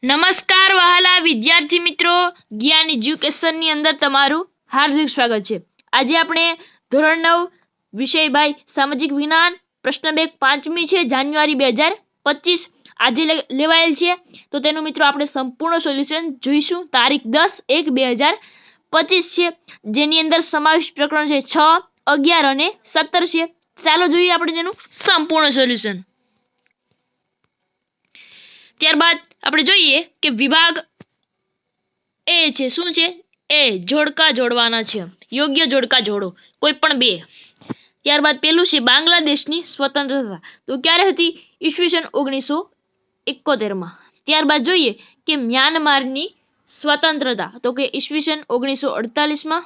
નમસ્કાર વહાલા વિદ્યાર્થી મિત્રો, જ્ઞાન એજ્યુકેશનની અંદર તમારું હાર્દિક સ્વાગત છે। આજે આપણે ધોરણ 9 વિષય ભાઈ સામાજિક વિજ્ઞાન પ્રશ્ન બેંક 5મી છે જાન્યુઆરી 2025 આજે લેવાયેલ છે। તો તેનું મિત્રો આપણે સંપૂર્ણ સોલ્યુશન જોઈશું। તારીખ 10/1/2025 છે, જેની અંદર સમાવેશ પ્રકરણ છે 6, 11 અને 17 છે। ચાલો જોઈએ આપણે તેનું સંપૂર્ણ સોલ્યુશન। ત્યારબાદ આપણે જોઈએ કે વિભાગ એ છે, શું છે? એ જોડકા જોડવાના છે, યોગ્ય જોડકા જોડો, કોઈ પણ બે। ત્યારબાદ પેલું છે બાંગ્લાદેશની સ્વતંત્રતા, તો ક્યારે હતી? ઈસવીસન 1971 માં। ત્યારબાદ જોઈએ કે મ્યાનમારની સ્વતંત્રતા, તો કે ઈસવીસન 1948 માં।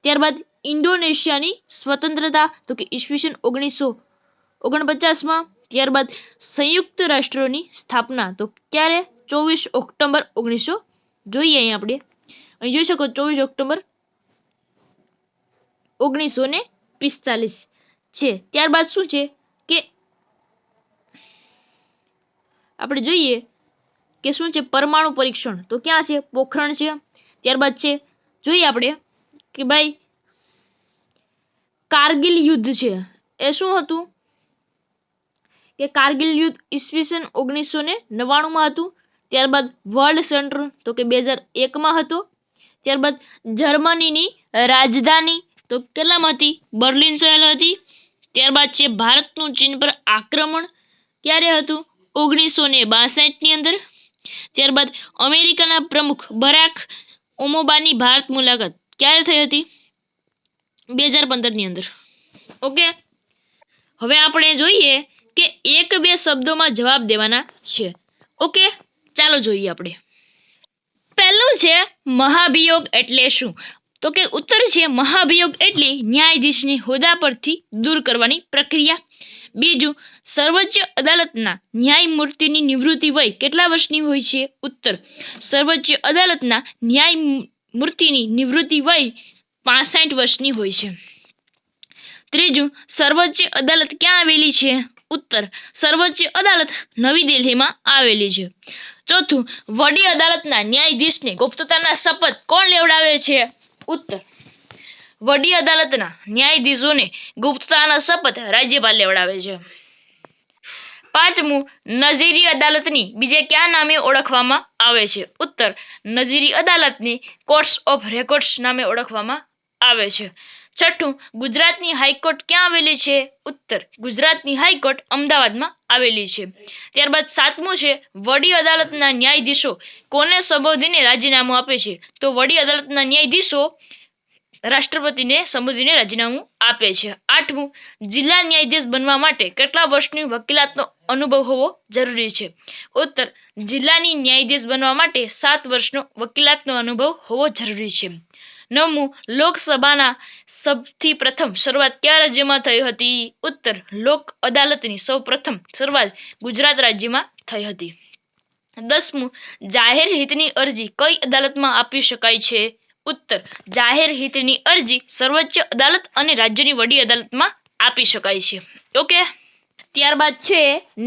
ત્યારબાદ ઇન્ડોનેશિયાની સ્વતંત્રતા, તો કે ઈસવીસન 1949 માં। ત્યારબાદ સંયુક્ત રાષ્ટ્રોની સ્થાપના, તો ક્યારે? 24 ઓક્ટોબર 1900। જોઈએ અહીં આપણે અહીં જોઈ શકો 24 ઓક્ટોબર 1945 છે। ત્યારબાદ શું છે કે આપણે જોઈએ કે શું છે પરમાણુ પરીક્ષણ, તો ક્યાં છે? પોખરણ છે। ત્યારબાદ છે જોઈએ આપણે કે ભાઈ કારગિલ યુદ્ધ છે, એ શું હતું કે કારગિલ યુદ્ધ ઈસવીસન 1999 માં હતું। ત્યારબાદ વર્લ્ડ સેન્ટર, તો કે 2001 માં હતો। ત્યારબાદ જર્મનીની રાજધાની, તો કેટલામાં હતી? બર્લિન શહેર હતી। ત્યારબાદ છે ભારતનું ચીન પર આક્રમણ, ક્યારે હતું? 1962 ની અંદર। ત્યારબાદ અમેરિકાના પ્રમુખ બરાક ઓબામાની ભારત મુલાકાત ક્યારે થઈ હતી? 2015 ની અંદર। ઓકે, હવે આપણે જોઈએ કે એક બે શબ્દોમાં જવાબ દેવાના છે। ઓકે, ચાલો જોઈએ આપણે। પહેલું છે મહાભિયોગ એટલે શું? તો કે ઉત્તર છે મહાભિયોગ એટલે ન્યાયાધીશની હોદ્દા પરથી દૂર કરવાની પ્રક્રિયા। બીજું, સર્વોચ્ચ અદાલતના ન્યાયમૂર્તિની નિવૃત્તિ વય કેટલા વર્ષની હોય છે? ઉત્તર, સર્વોચ્ચ અદાલતના ન્યાયમૂર્તિની નિવૃત્તિ વય 65 વર્ષની હોય છે। ત્રીજું, સર્વોચ્ચ અદાલત ક્યાં આવેલી છે? ઉત્તર, સર્વોચ્ચ અદાલત નવી દિલ્હીમાં આવેલી છે। ચોથું, વડી અદાલતના ન્યાયાધીશને ગુપ્તતાના શપથ કોણ લેવડાવે છે? ઉત્તર, વડી અદાલતના ન્યાયાધીશોને ગુપ્તતાના શપથ રાજ્યપાલ લેવડાવે છે। પાંચમું, નજીરી અદાલતની બીજે કયા નામે ઓળખવામાં આવે છે? ઉત્તર, નજીરી અદાલતને કોર્ટ્સ ઓફ રેકોર્ડ્સ નામે ઓળખવામાં આવે છે। છઠ્ઠું, ગુજરાતની હાઈકોર્ટ ક્યાં આવેલી છે? ઉત્તર, ગુજરાતની હાઈકોર્ટ અમદાવાદમાં આવેલી છે। ત્યારબાદ સાતમું છે વડી અદાલતના ન્યાયાધીશો કોને સંબોધીને રાજીનામું આપે છે? તો વડી અદાલતના ન્યાયાધીશો રાષ્ટ્રપતિને સંબોધીને રાજીનામું આપે છે। આઠમું, જિલ્લા ન્યાયાધીશ બનવા માટે કેટલા વર્ષની વકીલાતનો અનુભવ હોવો જરૂરી છે? ઉત્તર, જિલ્લાની ન્યાયાધીશ બનવા માટે 7 વર્ષનો વકીલાતનો અનુભવ હોવો જરૂરી છે। નવમું, લોકસભાના સૌથી પ્રથમ શરૂઆત કયા રાજ્યમાં થઈ હતી? ઉત્તર, લોક અદાલતની સૌ પ્રથમ શરૂઆત ગુજરાત રાજ્યમાં થઈ હતી। 10મું, જાહેર હિતની અરજી કઈ અદાલતમાં આપી શકાય છે? ઉત્તર, જાહેર હિતની અરજી સર્વોચ્ચ અદાલત અને રાજ્યની વડી અદાલતમાં આપી શકાય છે। ઓકે, ત્યારબાદ છે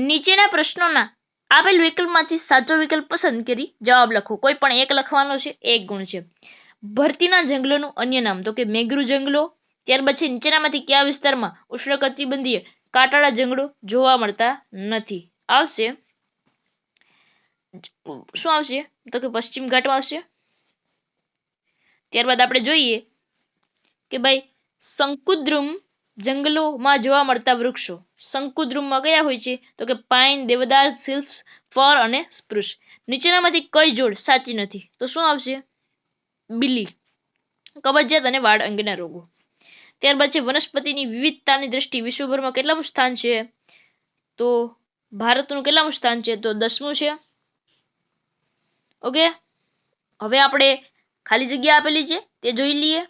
નીચેના પ્રશ્નોના આપેલ વિકલ્પમાંથી સાચો વિકલ્પ પસંદ કરી જવાબ લખો। કોઈ પણ એક લખવાનો છે, 1 ગુણ છે। ભરતીના જંગલોનું અન્ય નામ, તો કે મેગ્રુ જંગલો। ત્યારબાદ છે નીચેનામાંથી કયા વિસ્તારમાં ઉષ્ણકટિબંધીય કાંટાળા જંગલો જોવા મળતા નથી? આવશે શું આવશે? તો કે પશ્ચિમ ઘાટમાં આવશે। ત્યારબાદ આપણે જોઈએ કે ભાઈ શંકુદ્રુમ જંગલોમાં જોવા મળતા વૃક્ષો શંકુદ્રુમમાં કયા હોય છે? તો કે પાઇન, દેવદાર, સિલ્સ, ફર અને સ્પ્રુસ। નીચેનામાંથી કઈ જોડ સાચી નથી? તો શું આવશે? બિલી, કબજિયાત અને વાળ અંગેના રોગો। ત્યારબાદ છે વનસ્પતિની વિવિધતાની દ્રષ્ટિએ વિશ્વભરમાં કેટલામું સ્થાન છે? તો ભારતનું કેટલામું સ્થાન છે? તો 10મું છે। ઓકે, હવે આપણે ખાલી જગ્યા આપેલી છે તે જોઈ લઈએ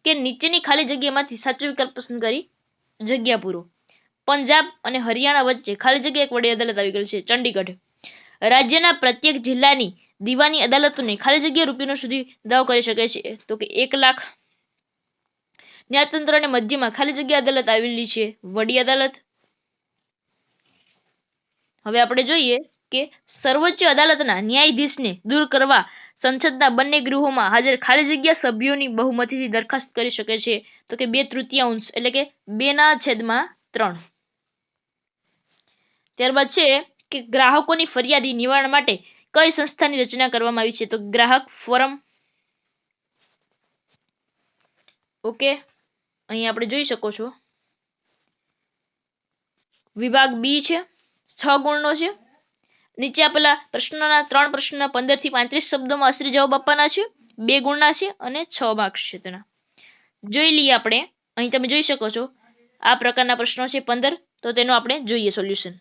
કે નીચેની ખાલી જગ્યામાંથી સાચો વિકલ્પ પસંદ કરી જગ્યા પૂરો। પંજાબ અને હરિયાણા વચ્ચે ખાલી જગ્યા એક વડી અદાલત આવી ગયેલ છે, ચંડીગઢ। રાજ્યના પ્રત્યેક જિલ્લાની દીવાની અદાલતોને ખાલી જગ્યા રૂપિયા સુધી દાવો કરી શકે છે, તો કે 1 લાખ। ન્યાયતંત્ર અને મધ્યમાં ખાલી જગ્યા અદાલત આવેલી છે, વડી અદાલત। હવે આપણે જોઈએ કે સર્વોચ્ચ અદાલતના ન્યાયાધીશને દૂર કરવા સંસદના બંને ગૃહોમાં હાજર ખાલી જગ્યા સભ્યોની બહુમતીથી દરખાસ્ત કરી શકે છે? તો કે 2/3 એટલે કે 2/3. ત્યારબાદ છે કે ગ્રાહકોની ફરિયાદી નિવારણ માટે કઈ સંસ્થાની રચના કરવામાં આવી છે? તો ગ્રાહક ફોરમ. ઓકે, અહીં આપણે જોઈ શકો છો વિભાગ બી છે, 6 ગુણનો છે. નીચે આપેલા પ્રશ્નોના 3 પ્રશ્નોના 15 થી 35 શબ્દોમાં અસલી જવાબ આપવાના છે. 2 ગુણના છે અને 6 માર્ક્સ છે તેના. જોઈ લઈએ આપણે. અહીં તમે જોઈ શકો છો આ પ્રકારના પ્રશ્નો છે 15. તો તેનું આપણે જોઈએ સોલ્યુશન.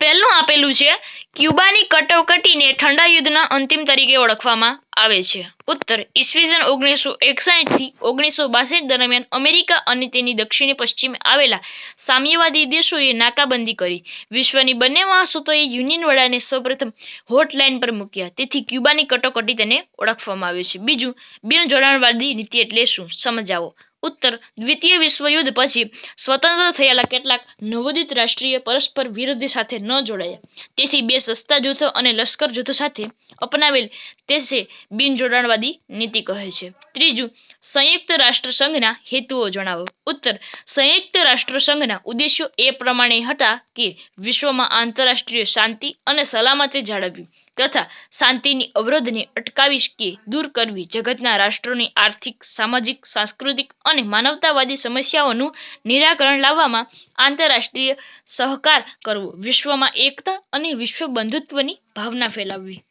પહેલું આપેલું છે ક્યુબાની કટોકટીને ઠંડા યુદ્ધના અંતિમ તરીકે ઓળખવામાં આવે છે. ઉત્તર ઈસવીસન 1961 થી 1962 દરમિયાન અમેરિકા અને તેની દક્ષિણ પશ્ચિમે આવેલા સામ્યવાદી દેશોએ નાકાબંધી કરી. વિશ્વની બંને મહાસત્તાઓએ યુનિયન વડાને સૌપ્રથમ હોટલાઇન પર મૂક્યા. તેથી ક્યુબાની કટોકટી તેને ઓળખવામાં આવે છે. બીજું, બિનજોડાણવાદી નીતિ એટલે શું? સમજાવો. ઉત્તર દ્વિતીય વિશ્વયુદ્ધ પછી સ્વતંત્ર થયેલા કેટલાક નવોદિત રાષ્ટ્રીય પરસ્પર વિરુદ્ધ સાથે ન જોડાયા. તેથી બે સસ્તા જૂથો અને લશ્કર જૂથો સાથે અપનાવેલ તે છે બિનજોડાણવાદી નીતિ કહે છે. ત્રીજું, સંયુક્ત રાષ્ટ્ર સંઘના હેતુઓ જણાવો. ઉત્તર સંયુક્ત રાષ્ટ્ર સંઘના ઉદ્દેશો એ પ્રમાણે હતા કે વિશ્વમાં આંતરરાષ્ટ્રીય શાંતિ અને સલામતી જાળવવી તથા શાંતિની અવરોધને અટકાવી કે દૂર કરવી, જગતના રાષ્ટ્રોની આર્થિક, સામાજિક, સાંસ્કૃતિક અને માનવતાવાદી સમસ્યાઓનું નિરાકરણ લાવવામાં આંતરરાષ્ટ્રીય સહકાર કરવો, વિશ્વમાં એકતા અને વિશ્વ બંધુત્વની ભાવના ફેલાવવી.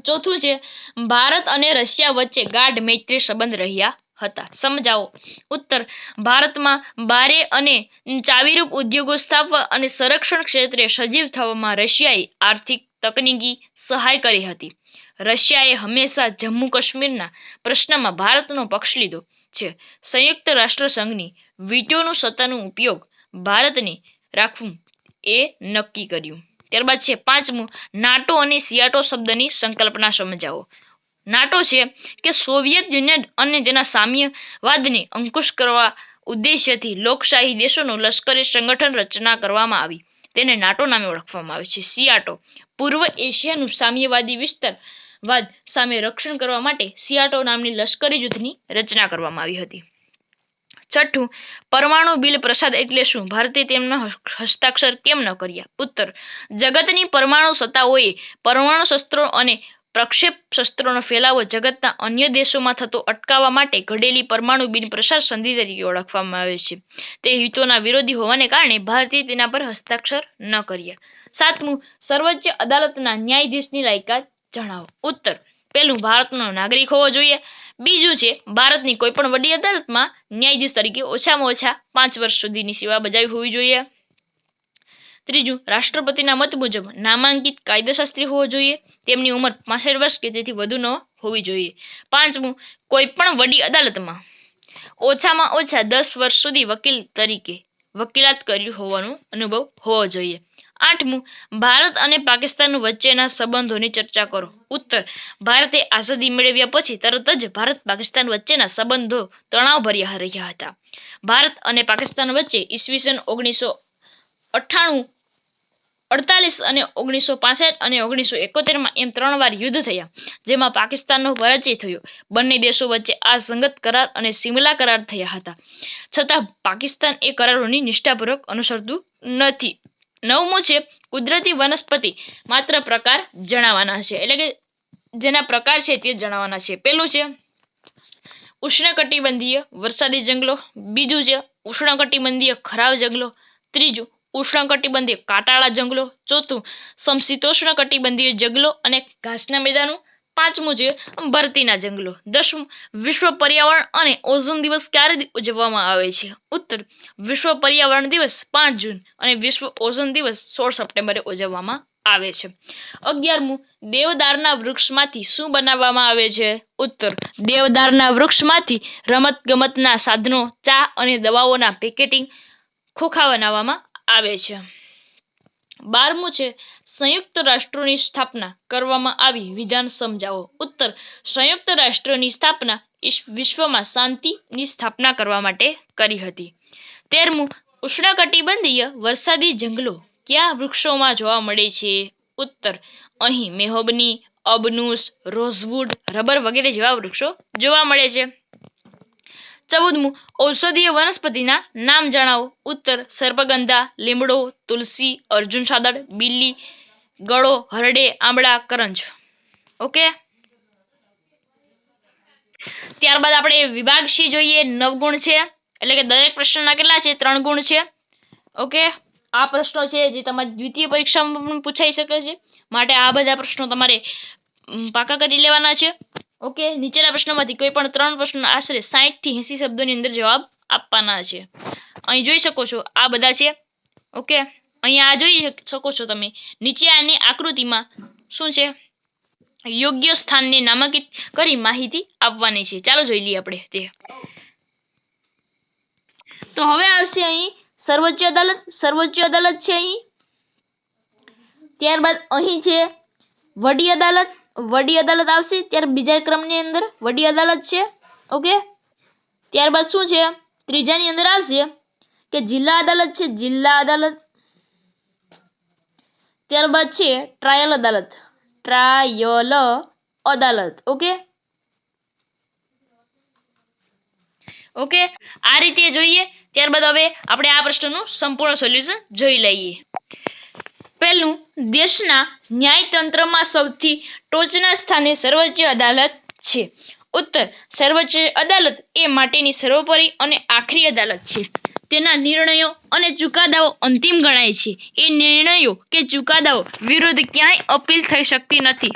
ચોથું છે ભારત અને રશિયા વચ્ચે ગાઢ મૈત્રી સંબંધ રહ્યા હતા. સમજાવો. ઉત્તર ભારતમાં ભારે અને ચાવીરૂપ ઉદ્યોગો સ્થાપવા અને સંરક્ષણ ક્ષેત્રે સજીવ થવામાં રશિયાએ આર્થિક, તકનીકી સહાય કરી હતી. રશિયાએ હંમેશા જમ્મુ કાશ્મીરના પ્રશ્નમાં ભારતનો પક્ષ લીધો છે. સંયુક્ત રાષ્ટ્ર સંઘની વીટોનું સત્તાનું ઉપયોગ ભારતને રાખવું એ નક્કી કર્યું. ત્યારબાદ છે 5મું, નાટો અને સિયાટો શબ્દની સંકલ્પના સમજાવો. નાટો છે કે સોવિયત યુનિયન અને તેના સામ્યવાદને અંકુશ કરવા ઉદ્દેશ્યથી લોકશાહી દેશોનું લશ્કરી સંગઠન રચના કરવામાં આવી. તેને નાટો નામે ઓળખવામાં આવે છે. સિયાટો પૂર્વ એશિયાનું સામ્યવાદી વિસ્તારવાદ સામે રક્ષણ કરવા માટે સિયાટો નામની લશ્કરી જૂથની રચના કરવામાં આવી હતી. છઠ્ઠું, પરમાણુ બિલ પ્રસાદ એટલે શું? ભારતે તેમના હસ્તાક્ષર કેમ ન કર્યા? ઉત્તર જગતની પરમાણુ સત્તાઓએ પરમાણુ શસ્ત્રો અને પ્રક્ષેપ શસ્ત્રોનો ફેલાવો જગતના અન્ય દેશોમાં થતો અટકાવવા માટે ઘડેલી પરમાણુ બિન પ્રસાર સંધિ તરીકે ઓળખવામાં આવે છે. તે હિતોના વિરોધી હોવાને કારણે ભારતે તેના પર હસ્તાક્ષર ન કર્યા. 7મું, સર્વોચ્ચ અદાલતના ન્યાયાધીશની લાયકાત જણાવો. ઉત્તર પહેલું, ભારતનો નાગરિક હોવો જોઈએ. બીજું છે ભારતની કોઈ પણ વડી અદાલતમાં ન્યાયાધીશ તરીકે ઓછામાં ઓછા 5 વર્ષ સુધીની સેવા બજાવી હોવી જોઈએ. ત્રીજું, રાષ્ટ્રપતિના મત મુજબ નામાંકિત કાયદાશાસ્ત્રી હોવો જોઈએ. તેમની ઉંમર 65 વર્ષ કે તેથી વધુ ન હોવી જોઈએ. 5મું, કોઈ પણ વડી અદાલતમાં ઓછામાં ઓછા 10 વર્ષ સુધી વકીલ તરીકે વકીલાત કર્યું હોવાનો અનુભવ હોવો જોઈએ. 8મું, ભારત અને પાકિસ્તાન વચ્ચેના સંબંધોની ચર્ચા કરો. ઉત્તર ભારતે આઝાદી મેળવ્યા પછી તરત જ ભારત પાકિસ્તાન વચ્ચેના સંબંધો તણાવભર્યા રહ્યા હતા. ભારત અને પાકિસ્તાન વચ્ચે ઈસવીસન 1998, 48 અને 1965 અને 1971 એમ 3 વાર યુદ્ધ થયા, જેમાં પાકિસ્તાનનો પરાજય થયો. બંને દેશો વચ્ચે આ સંગત કરાર અને સિમલા કરાર થયા હતા, છતાં પાકિસ્તાન એ કરારોની નિષ્ઠાપૂર્વક અનુસરતું નથી. 9મું છે કુદરતી વનસ્પતિ માત્ર પ્રકાર જણાવવાના છે, એટલે કે જેના પ્રકાર છે તે જણાવવાના છે. પહેલું છે ઉષ્ણકટિબંધીય વરસાદી જંગલો. બીજું છે ઉષ્ણકટિબંધીય ખરાબ જંગલો. ત્રીજું ઉષ્ણકટિબંધીય કાંટાળા જંગલો. ચોથું સમશીતોષ્ણ કટિબંધીય જંગલો અને ઘાસના મેદાનો. 5મું છે ભરતીના જંગલો. 10મું, વિશ્વ પર્યાવરણ અને ઓઝોન દિવસ ક્યારે ઉજવવામાં આવે છે? ઉત્તર વિશ્વ પર્યાવરણ દિવસ 5 જૂન અને વિશ્વ ઓઝોન દિવસ 16 સપ્ટેમ્બરે ઉજવવામાં આવે છે. 11મું, દેવદારના વૃક્ષમાંથી શું બનાવવામાં આવે છે? ઉત્તર દેવદારના વૃક્ષમાંથી રમતગમતના સાધનો, ચા અને દવાઓના પેકેટિંગ ખોખા બનાવવામાં આવે છે. 12મું છે સંયુક્ત રાષ્ટ્રોની સ્થાપના કરવામાં આવી વિધાન સમજાવો. ઉત્તર સંયુક્ત રાષ્ટ્રની સ્થાપના વિશ્વમાં શાંતિની સ્થાપના કરવા માટે કરી હતી. 13મું, ઉષ્ણકટિબંધીય વરસાદી જંગલો કયા વૃક્ષોમાં જોવા મળે છે? ઉત્તર, અહીં મેહોગની, અબનુસ, રોઝવુડ, રબર વગેરે જેવા વૃક્ષો જોવા મળે છે. 14મું, ઔષધીય વનસ્પતિના નામ જણાવો. ઉત્તર, સર્પગંધા, લીમડો, તુલસી, અર્જુન સાદડ, બીલી, ગળો, હરડે, આંબળા, કરંજ. ઓકે. ત્યારબાદ આપણે વિભાગ સી જોઈએ. 9 ગુણ છે, એટલે કે દરેક પ્રશ્નના કેટલા છે? 3 ગુણ છે. ઓકે. આ પ્રશ્નો છે જે તમારી દ્વિતીય પરીક્ષામાં પણ પૂછાઈ શકે છે, માટે આ બધા પ્રશ્નો તમારે પાકા કરી લેવાના છે. ઓકે. નીચેના પ્રશ્નોમાંથી કોઈ પણ 3 પ્રશ્નો આશરે 60 થી 80 શબ્દોની અંદર જવાબ આપવાના છે. અહીં જોઈ શકો છો આ બધા છે. ઓકે. અહીંયા આ જોઈ શકો છો તમે. નીચે આની આકૃતિમાં શું છે? યોગ્ય સ્થાનને નામાંકિત કરી માહિતી આપવાની છે. ચાલો જોઈ લઈએ આપણે તે. તો હવે આવશે અહીં સર્વોચ્ચ અદાલત. સર્વોચ્ચ અદાલત છે અહીં. ત્યારબાદ અહીં છે વડી અદાલત. વડી અદાલત આવશે. ત્યાર બીજા ક્રમની અંદર વડી અદાલત છે. ઓકે. ત્યારબાદ શું છે? ત્રીજાની અંદર આવશે કે જિલ્લા અદાલત છે. જિલ્લા અદાલત. ત્યારબાદ છે ટ્રાયલ અદાલત. ટ્રાયલ અદાલત. ઓકે. ઓકે. આ રીતે જોઈએ. ત્યારબાદ હવે આપણે આ પ્રશ્નનું સંપૂર્ણ સોલ્યુશન જોઈ લઈએ. પહેલું, દેશના ન્યાયતંત્રમાં સૌથી ટોચના સ્થાને સર્વોચ્ચ અદાલત છે. ઉત્તર, સર્વોચ્ચ અદાલત એ માટેની સર્વોપરી અને આખરી અદાલત છે. તેના નિર્ણયો અને ચુકાદાઓ અંતિમ ગણાય છે. એ નિર્ણયો કે ચુકાદાઓ વિરુદ્ધ ક્યાંય અપીલ થઈ શકતી નથી.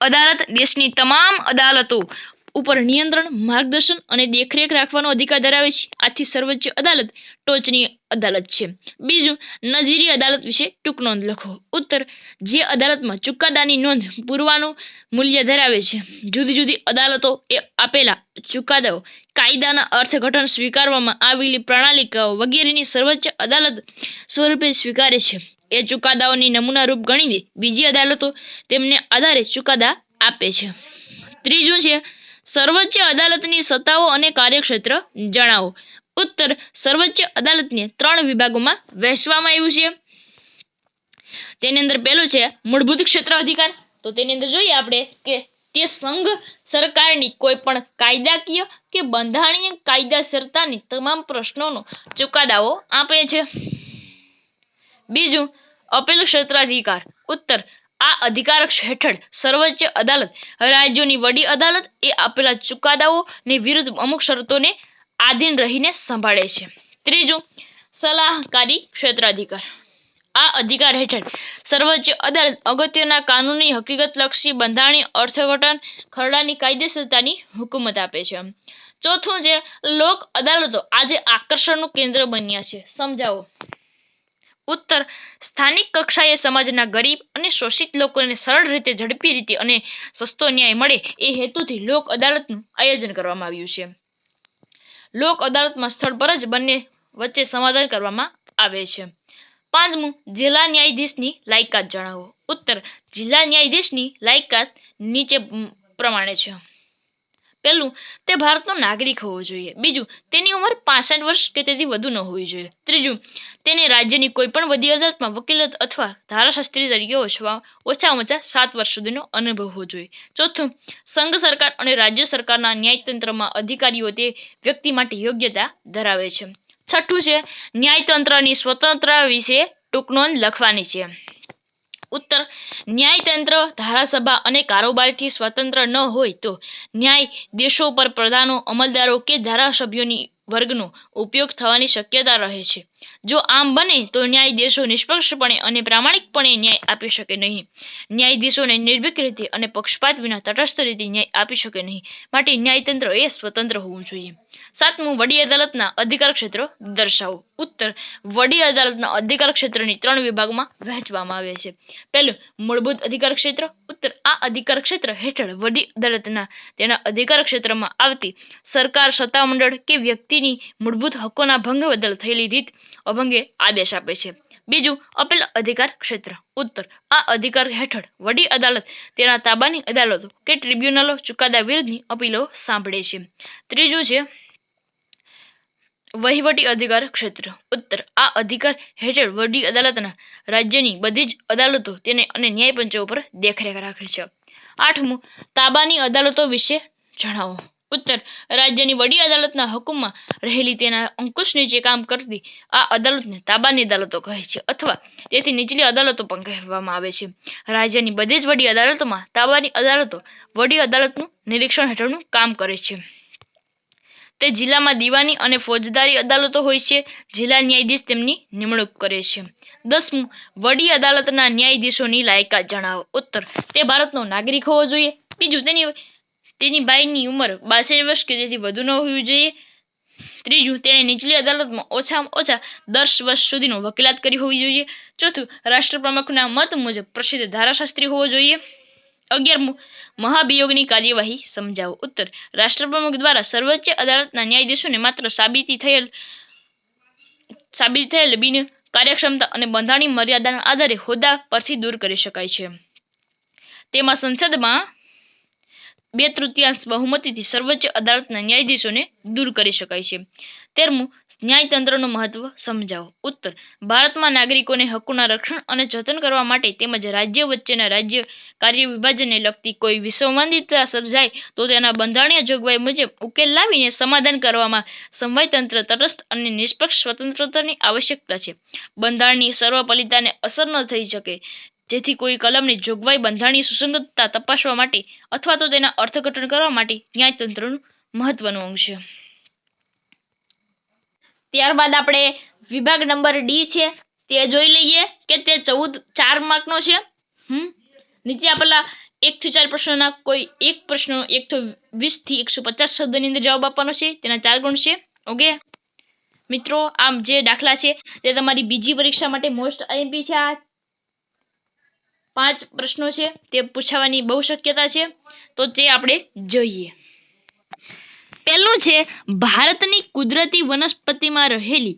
અદાલત દેશની તમામ અદાલતો ઉપર નિયંત્રણ, માર્ગદર્શન અને દેખરેખ રાખવાનો અધિકાર ધરાવે છે. આથી સર્વોચ્ચ અદાલત ટોચની અદાલત છે. બીજું, નજીરી અદાલત વિશે ટૂંક નોંધ લખો. ઉત્તર, જે અદાલતમાં ચુકાદાની નોંધ પૂરવાનું મૂલ્ય ધરાવે છે. જુદી જુદી અદાલતો એ આપેલા ચુકાદાઓ, કાયદાના અર્થઘટન, સ્વીકારવામાં આવેલી પ્રણાલિકાઓ વગેરેની સર્વોચ્ચ અદાલત સ્વરૂપે સ્વીકારે છે. એ ચુકાદાઓની નમૂનારૂપ ગણીને બીજી અદાલતો તેમને આધારે ચુકાદા આપે છે. ત્રીજું છે સર્વોચ્ચ અદાલતની સત્તાઓ અને કાર્યક્ષેત્ર જણાવો. ઉત્તર, સર્વોચ્ચ અદાલતને 3 વિભાગોમાં વહેંચવામાં આવ્યું છે. તેની અંદર પહેલું છે મૂળભૂત ક્ષેત્ર અધિકાર. તો તેની અંદર જોઈએ આપણે કે તે સંઘ સરકારની કોઈ પણ કાયદાકીય કે બંધારણીય કાયદેસરતાની તમામ પ્રશ્નોનો ચુકાદાઓ આપે છે. બીજું, અપીલ ક્ષેત્રાધિકાર. ઉત્તર, આ અધિકાર હેઠળ સર્વોચ્ચ અદાલત રાજ્યોની વડી અદાલત એ આપેલા ચુકાદાઓની વિરુદ્ધ અમુક શરતોને આધીન રહીને સંભાળે છે. ત્રીજું, સલાહકારી ક્ષેત્રાધિકાર. આ અધિકાર હેઠળ સર્વોચ્ચ અદાલત અગત્યના કાનૂની, હકીકતલક્ષી, બંધારણીય, અર્થઘટન, ખરડાની કાયદેસરતાની હુકુમત આપે છે. ચોથું છે લોક અદાલતો આજે આકર્ષણનું કેન્દ્ર બન્યા છે. સમજાવો. ઉત્તર, સ્થાનિક કક્ષાએ સમાજના ગરીબ અને શોષિત લોકોને સરળ રીતે, ઝડપી રીતે અને સસ્તો ન્યાય મળે એ હેતુથી લોક અદાલતનું આયોજન કરવામાં આવ્યું છે. લોક અદાલતમાં સ્થળ પર જ બંને વચ્ચે સમાધાન કરવામાં આવે છે. પાંચમું, જિલ્લા ન્યાયાધીશની લાયકાત જણાવો. ઉત્તર, જિલ્લા ન્યાયાધીશની લાયકાત નીચે પ્રમાણે છે. પહેલું, તે ભારતનો નાગરિક હોવો જોઈએ. બીજું, તેની ઉંમર 65 વર્ષ કે તેથી વધુ ન હોવી જોઈએ. ત્રીજું, તેને રાજ્યની કોઈ પણ વડી અદાલતમાં વકીલાત અથવા ધારાશાસ્ત્રી તરીકે ઓછામાં ઓછા 7 વર્ષ સુધીનો અનુભવ હોવો જોઈએ. ચોથું, સંઘ સરકાર અને રાજ્ય સરકારના ન્યાયતંત્રમાં અધિકારીઓ તે વ્યક્તિ માટે યોગ્યતા ધરાવે છે. છઠ્ઠું છે ન્યાયતંત્રની સ્વતંત્રતા વિશે ટૂંક નોંધ લખવાની છે. ઉત્તર, ન્યાયતંત્ર ધારાસભા અને કારોબારથી સ્વતંત્ર ન હોય તો ન્યાયાધીશો પર પ્રધાનો, અમલદારો કે ધારાસભ્યોની વર્ગનો ઉપયોગ થવાની શક્યતા રહે છે. જો આમ બને તો ન્યાયાધીશો નિષ્પક્ષપણે અને પ્રામાણિકપણે ન્યાય આપી શકે નહીં. ન્યાયાધીશોને નિર્ભીક રીતે અને પક્ષપાત વિના તટસ્થ રીતે ન્યાય આપી શકે નહીં. માટે ન્યાયતંત્ર એ સ્વતંત્ર હોવું જોઈએ. સાતમું, વડી અદાલતના અધિકાર ક્ષેત્રો દર્શાવો. ઉત્તર, વડી અદાલતના અધિકાર ક્ષેત્રની 3 વિભાગમાં વહેંચવામાં આવે છે. પહેલું, મૂળભૂત અધિકાર ક્ષેત્ર. ઉત્તર, આ અધિકાર ક્ષેત્ર હેઠળ વડી અદાલતના તેના અધિકાર ક્ષેત્રમાં આવતી સરકાર, સત્તામંડળ કે વ્યક્તિની મૂળભૂત હકોના ભંગ બદલ થયેલી રીત અભંગે આદેશ આપે છે. બીજું, અપીલ અધિકાર ક્ષેત્ર. ઉત્તર, આ અધિકાર હેઠળ વડી અદાલત તેના તાબાની અદાલતો કે ટ્રિબ્યુનલો ચુકાદા વિરુદ્ધની અપીલો સાંભળે છે. ત્રીજું છે વહીવટી અધિકાર ક્ષેત્ર. ઉત્તર. આ અધિકાર હેઠળ વડી અદાલતના રાજ્યની બધી જ અદાલતો તેને અને ન્યાયપંચો ઉપર દેખરેખ રાખે છે. 8મું, તાબાની અદાલતો વિશે જણાવો. ઉત્તર. રાજ્યની વડી અદાલતના હુકમમાં રહેલી તેના અંકુશ નીચે કામ કરતી આ અદાલતને તાબાની અદાલતો કહે છે અથવા તેથી નીચલી અદાલતો પણ કહેવામાં આવે છે. રાજ્યની બધી જ વડી અદાલતોમાં તાબાની અદાલતો વડી અદાલતનું નિરીક્ષણ હેઠળનું કામ કરે છે. તે જિલ્લામાં દીવાની અને ફોજદારી અદાલતો હોય છે. જિલ્લા ન્યાયાધીશ તેમની નિમણૂક કરે છે. 10મું, વડી અદાલતના ન્યાયાધીશોની લાયકાત જણાવો. ઉત્તર. તે ભારતનો નાગરિક હોવો જોઈએ. બીજું, તેની બાઈની ઉંમર 62 વર્ષ કે તેથી વધુ ન હોવી જોઈએ. ત્રીજું, તેણે નીચલી અદાલતમાં ઓછામાં ઓછા 10 વર્ષ સુધીનો વકીલાત કરી હોવી જોઈએ. ચોથું, રાષ્ટ્રપ્રમુખના મત મુજબ પ્રસિદ્ધ ધારાશાસ્ત્રી હોવો જોઈએ. 11મું, મહાભિયોગની કાર્યવાહી સમજાવો. ઉત્તર. રાષ્ટ્રપ્રમુખ દ્વારા સર્વોચ્ચ અદાલતના ન્યાયાધીશોને માત્ર સાબિતી થયેલ બિન કાર્યક્ષમતા અને બંધારણીય મર્યાદાના આધારે હોદ્દા પરથી દૂર કરી શકાય છે. તેમાં સંસદમાં 2/3 બહુમતીથી સર્વોચ્ચ અદાલતના ન્યાયાધીશોને દૂર કરી શકાય છે. 13મું, ન્યાયતંત્રનું મહત્વ સમજાવો. ઉત્તર. ભારતમાં નાગરિકોને હકોના રક્ષણ અને જતન કરવા માટે તેમજ રાજ્યો વચ્ચેના રાજ્ય કાર્ય વિભાજનને લગતી કોઈ વિસંવાદિતા સર્જાય તો તેના બંધારણીય જોગવાઈ મુજબ ઉકેલ લાવીને સમાધાન કરવામાં સંવાદતંત્ર તટસ્થ અને નિષ્પક્ષ સ્વતંત્રતાની આવશ્યકતા છે. બંધારણની સર્વપલિતાને અસર ન થઈ શકે જેથી કોઈ કલમની જોગવાઈ બંધારણીય સુસંગતતા તપાસવા માટે અથવા તો તેના અર્થઘટન કરવા માટે ન્યાયતંત્રનું મહત્વનું અંગ છે. ત્યારબાદ આપણે વિભાગ નંબર ડી છે તે જોઈ લઈએ કે તે 4 માર્કનો છે. નીચે આપેલા 1 થી 4 પ્રશ્નોના કોઈ એક પ્રશ્ન 120 થી 150 શબ્દોની અંદર જવાબ આપવાનો છે. તેના 4 ગુણ છે. ઓકે મિત્રો, આમ જે દાખલા છે તે તમારી બીજી પરીક્ષા માટે મોસ્ટ આઈએમપી છે. આ 5 પ્રશ્નો છે તે પૂછાવાની બહુ શક્યતા છે, તો તે આપણે જોઈએ. પહેલું છે, ભારતની કુદરતી વનસ્પતિમાં રહેલી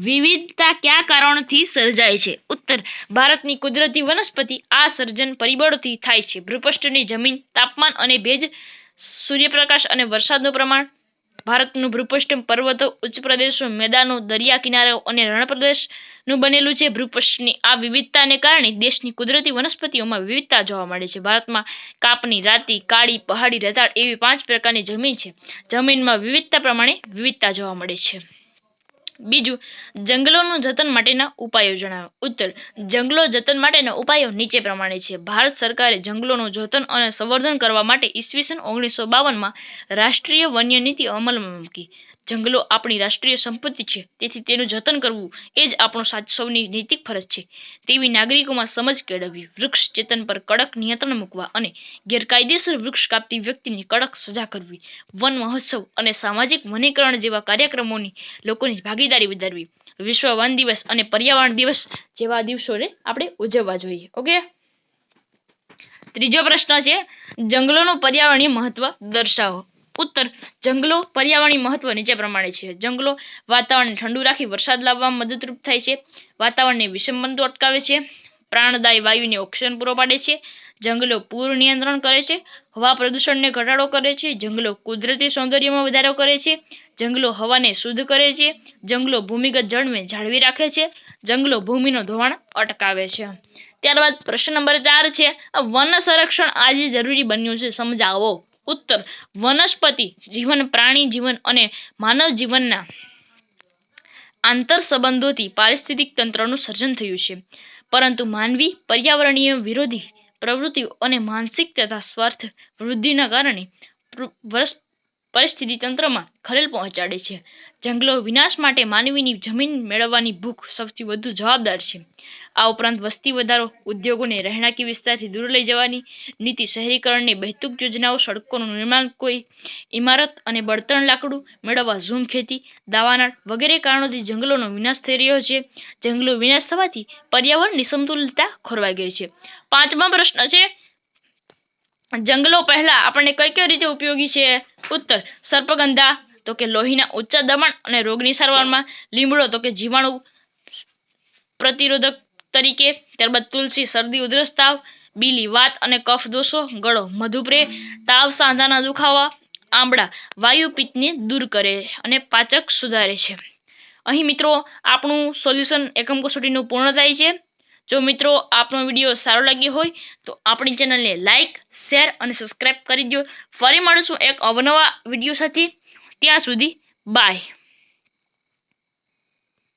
વિવિધતા કયા કારણોથી સર્જાય છે. ઉત્તર. ભારતની કુદરતી વનસ્પતિ આ સર્જન પરિબળોથી થાય છે. ભૂપૃષ્ઠની જમીન, તાપમાન અને ભેજ, સૂર્યપ્રકાશ અને વરસાદનું પ્રમાણ. ભારતનું ભૂપૃષ્ઠ પર્વતો, ઉચ્ચ પ્રદેશો, મેદાનો, દરિયા કિનારાઓ અને રણપ્રદેશનું બનેલું છે. ભૂપૃષ્ઠની આ વિવિધતાને કારણે દેશની કુદરતી વનસ્પતિઓમાં વિવિધતા જોવા મળે છે. ભારતમાં કાપની, રાતી, કાળી, પહાડી, રેતાળ એવી 5 પ્રકારની જમીન છે. જમીનમાં વિવિધતા પ્રમાણે વિવિધતા જોવા મળે છે. બીજું, જંગલોનું જતન માટેના ઉપાયો જણાવો. ઉત્તર. જંગલો જતન માટેના ઉપાયો નીચે પ્રમાણે છે. ભારત સરકારે જંગલોનું જતન અને સંવર્ધન કરવા માટે ઈસવીસન 1952માં રાષ્ટ્રીય વન્ય નીતિ અમલમાં મૂકી. જંગલો આપણી રાષ્ટ્રીય સંપત્તિ છે, તેથી તેનું જતન કરવું એ જ આપણો સૌની નૈતિક ફરજ છે. તેવી નાગરિકોમાં સમજ કેળવવી, વૃક્ષ ચેતન પર કડક નિયંત્રણ મૂકવા અને ગેરકાયદેસર વૃક્ષ કાપતી વ્યક્તિની કડક સજા કરવી. વન મહોત્સવ અને સામાજિક વનીકરણ જેવા કાર્યક્રમોની લોકોની ભાગીદારી વધારવી. વિશ્વ વન દિવસ અને પર્યાવરણ દિવસ જેવા દિવસોને આપણે ઉજવવા જોઈએ. ઓકે. ત્રીજો પ્રશ્ન છે, જંગલોનું પર્યાવરણીય મહત્વ દર્શાવો. ઉત્તર. જંગલો પર્યાવરણીય મહત્વ નીચે પ્રમાણે છે. જંગલો વાતાવરણને ઠંડુ રાખી વરસાદ લાવવામાં મદદરૂપ થાય છે. વાતાવરણને વિષમ બનતું અટકાવે છે. પ્રાણદાયી વાયુને ઓક્સિજન પૂરો પાડે છે. જંગલો પૂર નિયંત્રણ કરે છે. હવા પ્રદૂષણને ઘટાડો કરે છે. જંગલો કુદરતી સૌંદર્યમાં વધારો કરે છે. જંગલો હવાને શુદ્ધ કરે છે. જંગલો ભૂમિગત જળને જાળવી રાખે છે. જંગલો ભૂમિનું ધોવાણ અટકાવે છે. ત્યારબાદ પ્રશ્ન નંબર 4 છે, વન સંરક્ષણ આજે જરૂરી બન્યું છે, સમજાવો. ઉત્તર. વનસ્પતિ જીવન, પ્રાણી જીવન અને માનવ જીવનના આંતર સંબંધોથી પારિસ્થિતિક તંત્રનું સર્જન થયું છે, પરંતુ માનવી પર્યાવરણીય વિરોધી પ્રવૃત્તિઓ અને માનસિક તથા સ્વાર્થ વૃદ્ધિના કારણે પરિસ્થિતિ તંત્રમાં ખલેલ પહોંચાડે છે. જંગલો વિનાશ માટે માનવીની જમીન મેળવવાની ભૂખ સૌથી વધુ જવાબદાર છે. આ ઉપરાંત વસ્તી વધારો, ઉદ્યોગોને રહેણાંકી વિસ્તારથી દૂર લઈ જવાની નીતિ, શહેરીકરણની બહેતુક યોજનાઓ, સડકોનું નિર્માણ, કોઈ ઇમારત અને બળતણ લાકડું મેળવવા ઝૂમ ખેતી, દાવાનળ વગેરે કારણોથી જંગલોનો વિનાશ થઈ રહ્યો છે. જંગલો વિનાશ થવાથી પર્યાવરણની સમતુલિતતા ખોરવાઈ ગઈ છે. 5મો પ્રશ્ન છે, જંગલો પહેલા આપણને કઈ રીતે ઉપયોગી છે. ઉત્તર. સર્પગંધા તો કે લોહીના ઊંચા દબાણ અને રોગની સારવારમાં. લીમડો તો કે જીવાણુ પ્રતિરોધક તરીકે. ત્યારબાદ તુલસી શરદી ઉધરસ તાવ. બીલી વાત અને કફ દોષો. ગળો મધુપ્રે તાવ સાંધાના દુખાવા. આંબળા વાયુ પિત્તને દૂર કરે અને પાચક સુધારે છે. અહીં મિત્રો આપણું સોલ્યુશન એકમ કસોટીનું પૂર્ણ થાય છે. જો મિત્રો આપનો વિડીયો સારો લાગ્યો હોય તો આપણી ચેનલને લાઇક, શેર અને સબસ્ક્રાઇબ કરી દો. ફરી મળીશું એક અવનવા વિડીયો સાથે. ત્યાં સુધી બાય.